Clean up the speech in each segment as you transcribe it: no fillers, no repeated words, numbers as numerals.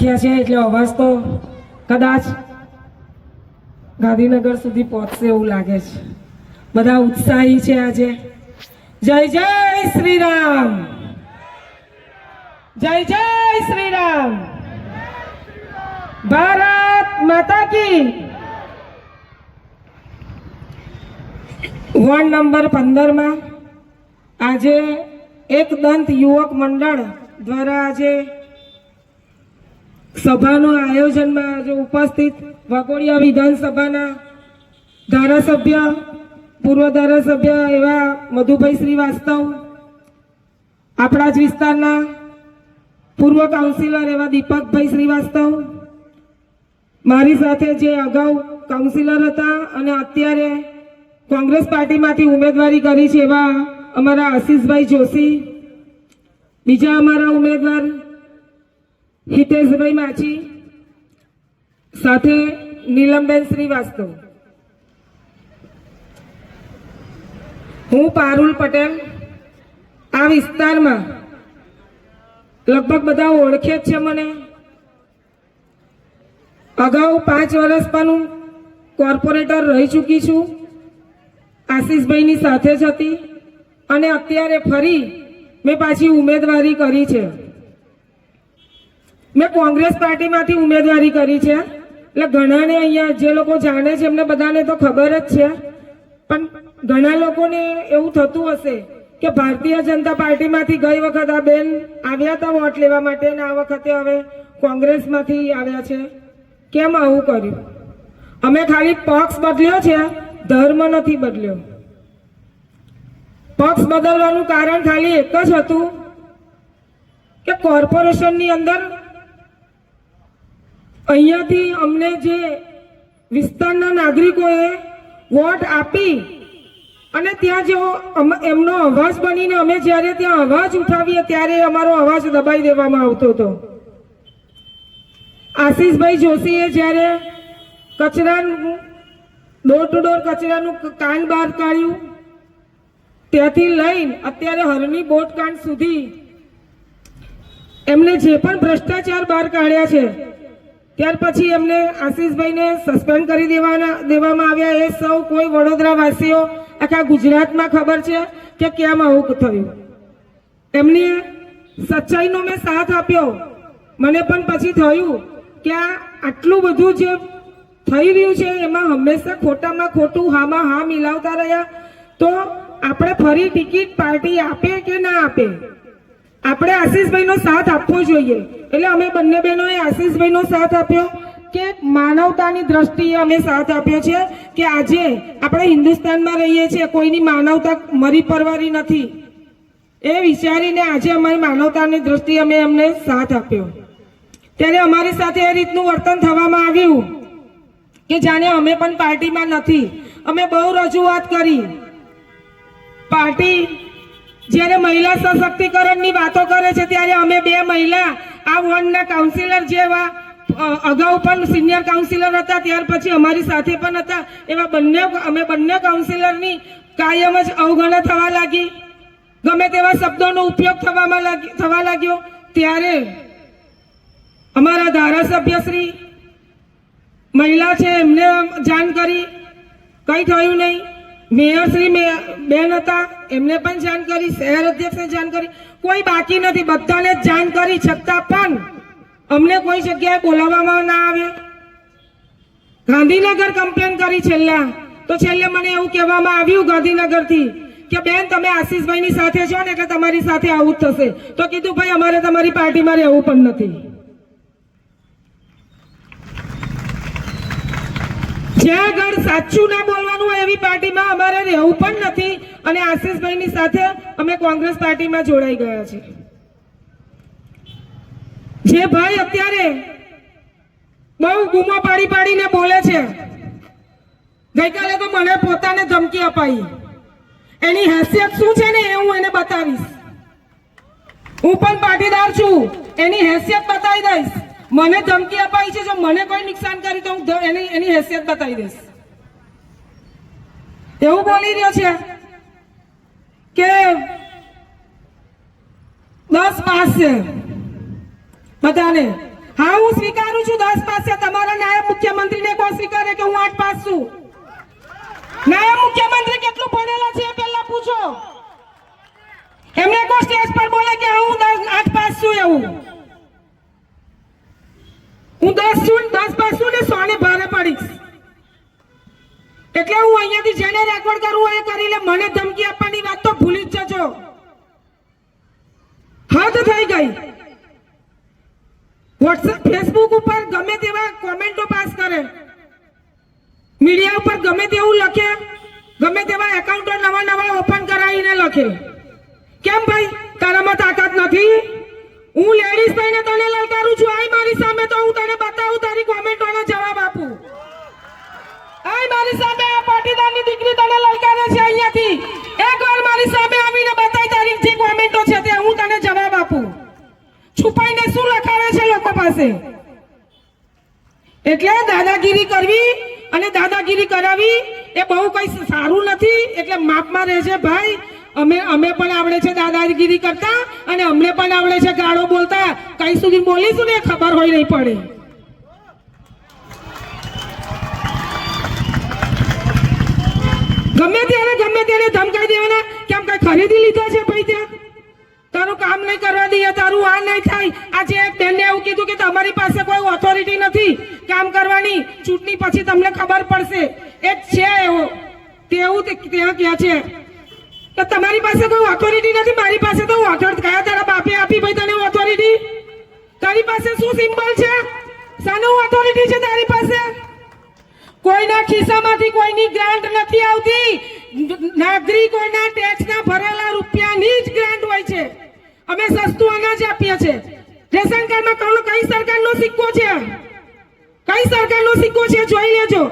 રાખ્યા છે એટલે અવાજ તો કદાચ ગાંધીનગર સુધી પહોંચશે એવું લાગે છે. બધા ઉત્સાહી છે આજે. જય જય શ્રી રામ, જય જય શ્રી રામ, ભારત માતા કી. વોર્ડ નંબર 15 માં આજે એક દંત યુવક મંડળ દ્વારા આજે સભાનું આયોજનમાં આજે ઉપસ્થિત વાઘોડિયા વિધાનસભાના ધારાસભ્ય, પૂર્વ ધારાસભ્ય એવા મધુભાઈ શ્રીવાસ્તવ, આપણા જ વિસ્તારના પૂર્વ કાઉન્સિલર એવા દીપકભાઈ શ્રીવાસ્તવ, મારી સાથે જે અગાઉ કાઉન્સિલર હતા અને અત્યારે કોંગ્રેસ પાર્ટીમાંથી ઉમેદવારી કરી છે એવા અમારા આશીષભાઈ જોશી, બીજા અમારા ઉમેદવાર હિતેશભાઈ માછી, સાથે નીલમબેન શ્રીવાસ્તવ. હું પારુલ પટેલ. આ વિસ્તારમાં લગભગ બધા ઓળખે જ છે મને. અગાઉ 5 વર્ષ પણ હું કોર્પોરેટર રહી ચૂકી છું, આશીષભાઈની સાથે જ હતી અને અત્યારે ફરી મેં પાછી ઉમેદવારી કરી છે. મેં કોંગ્રેસ પાર્ટીમાંથી ઉમેદવારી કરી છે એટલે ઘણાને અહીંયા જે લોકો જાણે છે એમને બધાને તો ખબર જ છે, પણ ઘણા લોકોને એવું થતું હશે કે ભારતીય જનતા પાર્ટીમાંથી ગઈ વખત આ બેન આવ્યા હતા વોટ લેવા માટે અને આ વખતે હવે કોંગ્રેસમાંથી આવ્યા છે, કેમ આવું કર્યું? અમે ખાલી પક્ષ બદલ્યો છે, ધર્મ નથી બદલ્યો. પક્ષ બદલવાનું કારણ ખાલી એક જ હતું કે કોર્પોરેશનની અંદર અહીંયાથી અમને જે વિસ્તારના નાગરિકોએ વોટ આપી અને ત્યાં જો એમનો અવાજ બનીને અમે જ્યારે ત્યાં અવાજ ઉઠાવીએ ત્યારે અમારો અવાજ દબાઈ દેવામાં આવતો હતો. આશીષભાઈ જોશીએ જ્યારે કચરાનું ડોર ટુ ડોર કચરાનું કાન બહાર કાઢ્યું ત્યાંથી લઈને અત્યારે હરની બોટ કાંડ સુધી એમને જે પણ ભ્રષ્ટાચાર બહાર કાઢ્યા છે ત્યાર પછી એમને આશીષભાઈને સસ્પેન્ડ કરી દેવામાં આવ્યા. એ સૌ કોઈ વડોદરાવાસીઓ આખા ગુજરાતમાં ખબર છે કે કેમ આવું થયું. એમની સચ્ચાઈનો મેં સાથ આપ્યો. મને પણ પછી થયું કે આટલું બધું જે થઈ રહ્યું છે એમાં હંમેશા ખોટામાં ખોટું, હામાં હા મિલાવતા રહ્યા તો આપણે ફરી ટિકિટ પાર્ટી આપે કે ના આપે, આપણે આશીષભાઈનો સાથ આપવો જોઈએ. એટલે અમે બંને બહેનોએ આશીષભાઈનો સાથ આપ્યો કે માનવતાની દ્રષ્ટિએ અમે સાથ આપ્યો છે કે આજે આપણે હિન્દુસ્તાનમાં રહીએ છીએ, કોઈની માનવતા મરી પરવારી નથી એ વિચારીને આજે અમારી માનવતાની દ્રષ્ટિએ અમે એમને સાથ આપ્યો. ત્યારે અમારી સાથે એ રીતનું વર્તન થવામાં આવ્યું કે જાણે અમે પણ પાર્ટીમાં નથી. અમે બહુ રજૂઆત કરી. પાર્ટી જ્યારે મહિલા સશક્તિકરણની વાતો કરે છે ત્યારે અમે 2 મહિલા આ વોર્ડના કાઉન્સિલર જેવા અગાઉ પણ સિનિયર કાઉન્સિલર હતા, ત્યાર પછી અમારી સાથે પણ હતા, એવા અમે બંને કાઉન્સિલરની કાયમ જ અવગણના થવા લાગી. ગમે તેવા શબ્દોનો ઉપયોગ થવા લાગ્યો. ત્યારે અમારા ધારાસભ્યશ્રી મહિલા છે એમને જાણ કરી, કંઈ થયું નહીં. મેયરશ્રી બેન હતા એમને પણ જાણ કરી, શહેર અધ્યક્ષને જાણ કરી, કોઈ બાકી નથી, બધાને જ જાણ કરી, છતાં પણ અમને કોઈ જગ્યાએ બોલાવવામાં ના આવે. ગાંધીનગર કમ્પ્લેન કરી છેલ્લે મને એવું કહેવામાં આવ્યું ગાંધીનગરથી કે બેન તમે આશીષભાઈની સાથે છો ને એટલે તમારી સાથે આવું જ થશે. તો કીધું ભાઈ અમારે તમારી પાર્ટીમાં રહેવું પણ નથી. જ્યાં આગળ સાચું ના બોલવાનું હોય એવી પાર્ટીમાં અમારે રહેવું પણ નથી અને આશીષભાઈની સાથે અમે કોંગ્રેસ પાર્ટીમાં જોડાઈ ગયા છે. જે ભાઈ અત્યારે બહુ ગુમો પાડીને બોલે છે, ગઈકાલે તો મને પોતાને ધમકી અપાઈ. એની હેસિયત શું છે ને એ હું એને બતાવીશ. હું પણ પાટીદાર છું, એની હેસિયત બતાવી દઈશ. મને ધમકી અપાઈ છે, જો મને કોઈ નુકસાન કરી તો હું એની હેસિયત બતાવી દઈશ. એવું બોલી રહ્યો છે કે 10 પાસ છે બધાને હા, હું સ્વીકારું છું 10 પાસ છે. તમારા નાયબ મુખ્યમંત્રીને કોણ સ્વીકારે કે હું 8 પાસ છું? નાયબ મુખ્યમંત્રી કેટલું ભણેલા છે એ પહેલા પૂછો. એમને કોઈ સ્ટેજ પર બોલે કે હું 8 પાસ છું એવું? હું 10 છું, 10 પાસ છું ને 100 ને ભારે પડીશ. એટલે હું અહીંયાથી જેને રેકોર્ડ કરું એ કરી લે. મને ધમકી આપવાની વાત તો ભૂલી જ જજો. હદ થઈ ગઈ. વોટ્સએપ ફેસબુક ઉપર ગમે તેવા કોમેન્ટો પાસ કરે, મીડિયા ઉપર ગમે તેવું લખે, ગમે તેવા એકાઉન્ટો નવા ઓપન કરાવીને લખે. કેમ ભાઈ, તારામાં તાકાત નથી? હું લેડીઝ થઈને તને લલકારું છું. આય મારી સામે તો હું તને બતાવું, તારી કોમેન્ટોનો જવાબ આપું. આય મારી સામે, આ પાટીદારની દીકરી તને લલકારે છે અહીંયાથી. એકવાર મારી સામે આવીને બતાય તારી જે કોમેન્ટો છે તે હું તને જવાબ આપું. છુપાઈને શું લખાવે છે લોકો પાસે? એટલે દાદાગીરી કરવી અને દાદાગીરી કરાવી એ બહુ કઈ સારું નથી. એટલે માપમાં રહેજે ભાઈ. અમે પણ આવડે છે દાદાગીરી કરતા અને અમને પણ આવડે છે ગાળો બોલતા. કઈ સુધી બોલીશું ને ખબર હોય નહીં પડે. ગમે ત્યારે ધમકાઈ દેવાના. કેમ કઈ ખરીદી લીધા છે ભાઈ? ત્યાં તારું કામ નહીં કરવા દઈએ, તારું આ નહીં થાય. આજે એક બેનને એવું કીધું કે તમારી પાસે કોઈ ઓથોરિટી નથી કામ કરવાની, ચૂંટણી પછી તમને ખબર પડશે. એક છે એવો તેવું ત્યાં ક્યાં છે કે તમારી પાસે કોઈ ઓથોરિટી નથી. મારી પાસે તો ઓથોરિટી કયા તારા બાપે આપી ભાઈ તને ઓથોરિટી? તારી પાસે શું સિમ્બલ છે? શાનું ઓથોરિટી છે તારી પાસે? કોઈના ખિસ્સામાંથી કોઈની ગ્રાન્ટ નથી આવતી. નાગરિકોના ટેક્સના ભરેલા રૂપિયાની જ ગ્રાન્ટ હોય છે. અમે સસ્તું અનાજ આપીએ છીએ. રેશન કાર્ડમાં કઈ સરકારનો સિક્કો છે? કઈ સરકારનો સિક્કો છે? જોઈ લેજો.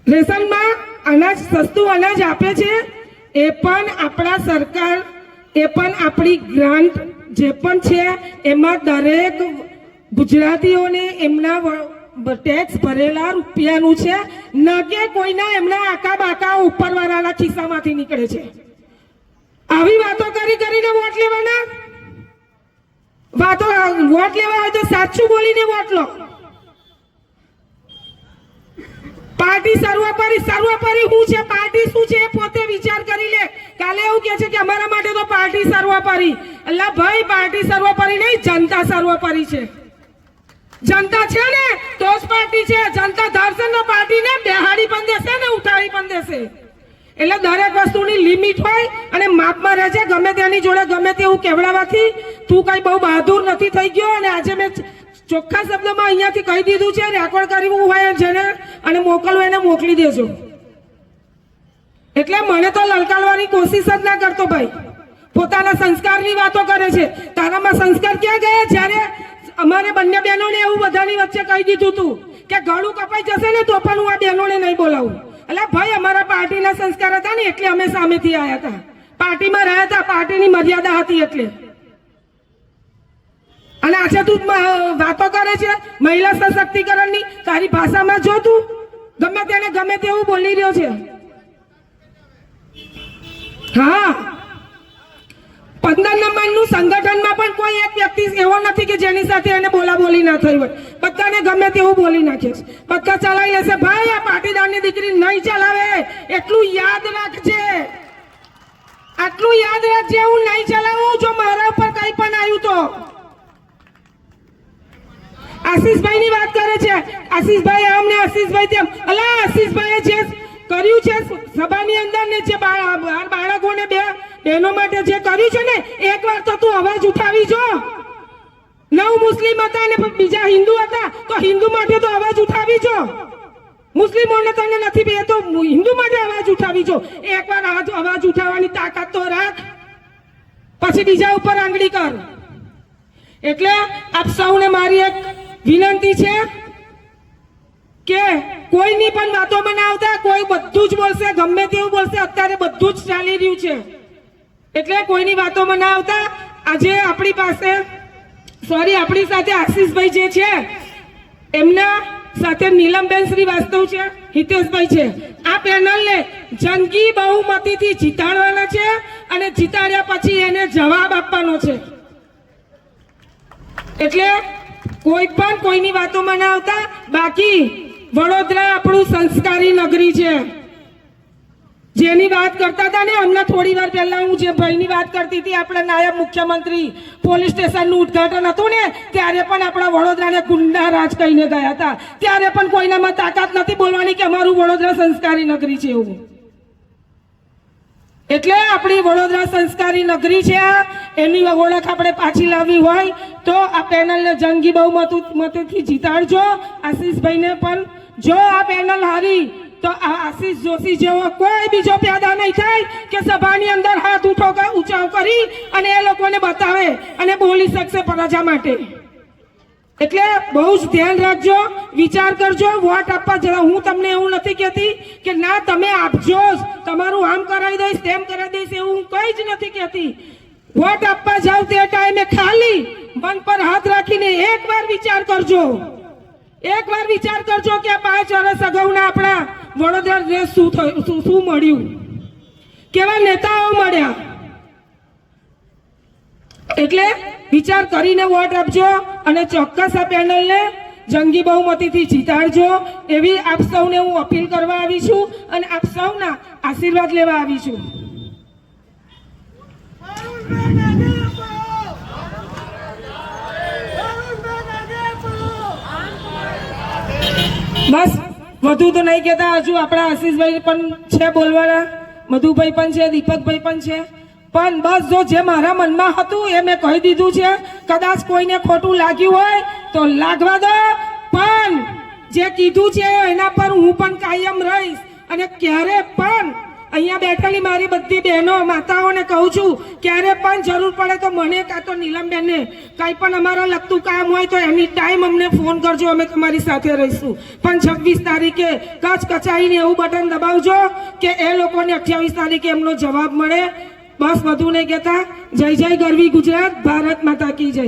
રેશનમાં અનાજ, સસ્તું અનાજ આપે છે એ પણ આપણા સરકાર, એ પણ આપણી ગ્રાન્ટ જે પણ છે એમાં દરેક ગુજરાતીઓને એમના ટેક્સ ભરેલા રૂપિયાનું છે. ન કે કોઈના એમના આકા બાકા ઉપરવાળાના ખિસ્સામાંથી નીકળે છે. આવી વાતો કરીને વોટ લેવાના? વોટ લેવા હોય તો સાચું બોલીને વોટ લો. પાર્ટી સર્વોપરી શું છે, પાર્ટી શું છે એ પોતે વિચાર કરી લે. કાલે એવું કે છે કે અમારા માટે તો પાર્ટી સર્વોપરી. અલ્લા ભાઈ, પાર્ટી સર્વોપરી નહીં, જનતા સર્વોપરી છે. જનતા છે ને તો જ પાર્ટી છે. જનતા ધારશે ને પાર્ટીને બેહાડી પણ દેશે ને ઉઠાડી પણ દેશે. એટલે દરેક વસ્તુની લિમિટ હોય અને માપમાં રહે છે. ગમે તેની જોડે ગમે તેવું કહેવડાવવાથી તું કઈ બહુ બહાદુર નથી થઈ ગયો. અને આજે મેં ચોખ્ખા શબ્દમાં અહીંયાથી કહી દીધું છે, રેકોર્ડ કરવું હોય જેને અને મોકલવું એને મોકલી દેજો. એટલે મને તો લલકારવાની કોશિશ જ ના કરતો ભાઈ. પોતાના સંસ્કારની વાતો કરે છે. તારામાં સંસ્કાર ક્યાં ગયા? જ્યારે અમારે બંને બહેનોને એવું બધાની વચ્ચે કહી દીધું હતું કે ગળું કપાઈ જશે ને તો પણ હું આ બહેનોને નહીં બોલાવું. એટલે ભાઈ, અમારા પાર્ટીના સંસ્કાર હતા ને એટલે અમે સામેથી આવ્યા હતા. પાર્ટીમાં રહ્યા હતા, પાર્ટીની મર્યાદા હતી એટલે. અને આજે તું વાતો કરે છે મહિલા સશક્તિકરણની. તારી ભાષામાં જો તું ગમે તેને ગમે તેવું બોલી રહ્યો છે. હા, 15 નંબરનું સંગઠનમાં પણ કોઈ એક વ્યક્તિ એવો નથી કે જેની સાથે એને બોલાબોલી ના થઈ હોય. બધાને ગમે તેવું બોલી નાખે છે. બધા ચલાવી લેશે. ભાઈ, આ પાટીદારની દીકરી નહીં ચલાવે એટલું યાદ રાખજે. આટલું યાદ રાખજે, હું નહીં ચલાવું જો મારા ઉપર કઈ પણ આવ્યું તો. આશીષભાઈ ની વાત કરે છે. આશીષભાઈ આમ ને આશીષભાઈ તેમ. અલા, આશીષભાઈએ જે કર્યું છે સભાની અંદર ને જે બાળકોને બહેનો માટે જે કર્યું છે ને, એકવાર તો તું અવાજ ઉઠાવી જો. 9 મુસ્લિમ હતા અને બીજા હિન્દુ હતા તો હિન્દુ માટે તો અવાજ ઉઠાવી જો. મુસ્લિમોને તને નથી બે તો હિન્દુ માટે અવાજ ઉઠાવી જો. એકવાર અવાજ ઉઠાવવાની તાકાત તો રાખ, પછી બીજા ઉપર આંગળી કર. એટલે આપ સૌને મારી એક વિનંતી છે કે કોઈની પણ વાતોમાં ના આવતા. કોઈ બધું જ બોલશે, ગમે તેવું બોલશે. અત્યારે બધું જ ચાલી રહ્યું છે એટલે કોઈની વાતોમાં ના આવતા. આજે આપણી સાથે આશીષભાઈ જે છે, એમના સાથે નીલમબેન શ્રીવાસ્તવ છે, હિતેશભાઈ છે. આ પેનલને જંગી બહુમતીથી જીતાડવાના છે અને જીતાડ્યા પછી એને જવાબ આપવાનો છે. એટલે કોઈ પણ કોઈની વાતોમાં ના આવતા. બાકી વડોદરા આપણું સંસ્કારી નગરી છે. જેની વાત કરતા હતા ને હમણાં થોડી વાર પહેલા હું જે ભાઈની વાત કરતી હતી, આપણા નાયબ મુખ્યમંત્રી પોલીસ સ્ટેશનનું ઉદ્ઘાટન હતું ને ત્યારે પણ આપણા વડોદરાને ગુંડા રાજ કહીને ગયા હતા. ત્યારે પણ કોઈનામાં તાકાત નથી બોલવાની કે અમારું વડોદરા સંસ્કારી નગરી છે એવું. એટલે આપણી વડોદરા સંસ્કારી નગરી છે, એની ઓળખ આપણે પાછી લાવવી હોય તો આ પેનલને જંગી બહુમતીથી જીતાડજો. આશીષભાઈને પણ જો આ પેનલ હારી તો આશીષ જોશી જેવો કોઈ બીજો પેદા નહીં થાય કે સભાની અંદર હાથ ઊંચાવ કરી અને એ લોકોને બતાવે અને બોલી શકશે પ્રજા માટે. એટલે બહુ જ ધ્યાન રાખજો, વિચાર કરજો. વોટ આપવા જરા હું તમને એવું નથી કહેતી કે ના તમે આપજો, તમારું આમ કરાવી દઈશ તેમ કરાવી દઈશ, એવું હું કઈ જ નથી કહેતી. વોટ આપવા જાવ તે ટાઈમે ખાલી મન પર હાથ રાખીને એકવાર વિચાર કરજો, એકવાર વિચાર કરજો કે 5 વર્ષ અગાઉના આપણા વડોદરા શું મળ્યું, કેવા નેતાઓ મળ્યા. એટલે વિચાર કરીને વોટ આપજો અને ચોક્કસ આ પેનલને જંગી બહુમતીથી જીતાડજો એવી આપ સૌને હું અપીલ કરવા આવી છું અને આપ સૌના આશીર્વાદ લેવા આવી છું. બસ વધુ તો નહીં કહેતા. હજુ આપણા આશીષભાઈ પણ છે બોલવાના, મધુભાઈ પણ છે, દીપકભાઈ પણ છે. પણ બસ જો જે મારા મનમાં હતું એ મેં કહી દીધું છે. કદાચ કોઈને ખોટું લાગ્યું હોય તો લાગવા દો, પણ જે કીધું છે એના પર હું પણ કાયમ રહીશ. અને ક્યારે પણ અહીંયા બેઠેલી મારી બધી બહેનો માતાઓને કહું છું, ક્યારે પણ જરૂર પડે તો મને કાં તો નીલમબેનને કંઈ પણ અમારા લગતું કામ હોય તો એની ટાઈમ અમને ફોન કરજો, અમે તમારી સાથે રહીશું. પણ 26 તારીખે કચકચાઈને એવું બટન દબાવજો કે એ લોકોને 28 તારીખે એમનો જવાબ મળે. બસ વધુ નહીં કહેતા. જય જય ગરવી ગુજરાત, ભારત માતા કી જય.